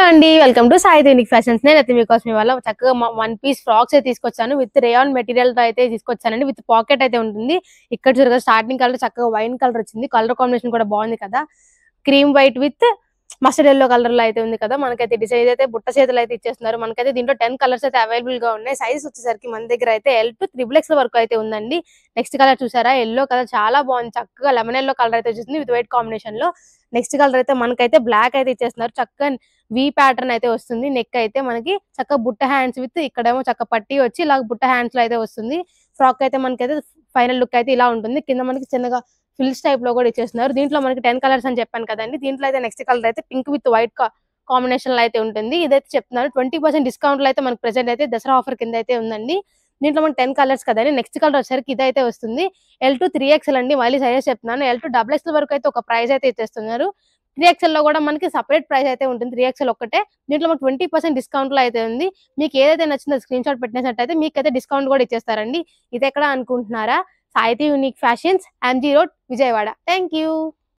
అండి, welcome to Sai unique fashions. నేనైతే మీకోసం ఇవాళ చక్కగా వన్ పీస్ ఫ్రాక్స్ అయితే తీసుకొచ్చాను. విత్ రేయాన్ మెటీరియల్ తో అయితే తీసుకొచ్చానండి. విత్ పాకెట్ అయితే ఉంటుంది. ఇక్కడ చూడగా స్టార్టింగ్ కలర్ చక్కగా వైన్ కలర్ వచ్చింది. కలర్ కాంబినేషన్ కూడా బాగుంది కదా. Cream white with mustard yellow colour లో అయితే ఉంది కదా. మనకైతే డిజైన్ అయితే బుట్ట చేతులు అయితే ఇచ్చేస్తున్నారు. మనకైతే దీంట్లో 10 కలర్స్ అయితే అవైలబుల్ గా ఉన్నాయి. సైజ్ వచ్చేసరికి మన దగ్గర అయితే L to XXL వరకు అయితే ఉందండి. నెక్స్ట్ కలర్ చూసారా, ఎల్లో కలర్ చాలా బాగుంది. చక్కగా లెమన్ ఎల్లో కలర్ అయితే వచ్చేసింది విత్ వైట్ కాంబినేషన్ లో. నెక్స్ట్ కలర్ అయితే మనకైతే బ్లాక్ అయితే ఇచ్చేస్తున్నారు. చక్కగా వి ప్యాటర్న్ అయితే వస్తుంది. నెక్ అయితే మనకి చక్కగా బుట్ట హ్యాండ్స్ విత్ ఇక్కడేమో చక్క పట్టి వచ్చి ఇలా బుట్ట హ్యాండ్స్ లో అయితే వస్తుంది. ఫ్రాక్ అయితే మనకైతే ఫైనల్ లుక్ అయితే ఇలా ఉంటుంది. కింద మనకి చిన్నగా ఫిల్స్ టైప్ లో కూడా ఇచ్చేస్తున్నారు. దీంట్లో మనకి 10 కలర్స్ అని చెప్పాను కదండి. దీంట్లో అయితే నెక్స్ట్ కలర్ అయితే పింక్ విత్ వైట్ కాంబినేషన్ లో అయితే ఉంటుంది. ఇదైతే చెప్తున్నారు 20% డిస్కౌంట్ లో అయితే మనకి ప్రెసెంట్ అయితే దసరా ఆఫర్ కింద అయితే ఉందండి. దీంట్లో మనకి 10 కలర్స్ కదండి. నెక్స్ట్ కలర్ వచ్చేసరికి ఇదైతే వస్తుంది. L to 3XL అండి. మళ్ళీ సజెస్ట్ చెప్తున్నాను. L to XXL వరకు అయితే ఒక ప్రైస్ అయితే ఇచ్చేస్తున్నారు. 3XL లో కూడా మనకి సపరేట్ ప్రైస్ అయితే ఉంటుంది. 3XL ఒక్కటే. దీంట్లో మనకి 20% డిస్కౌంట్ లో అయితే ఉంది. మీకు ఏదైతే నచ్చిందో స్క్రీన్ షాట్ పెట్టినట్టయితే మీకైతే డిస్కౌంట్ కూడా ఇచ్చేస్తారండి. ఇది ఎక్కడ అనుకుంటున్నారా? Saithi unique fashions, MG road, Vijayawada. Thank you.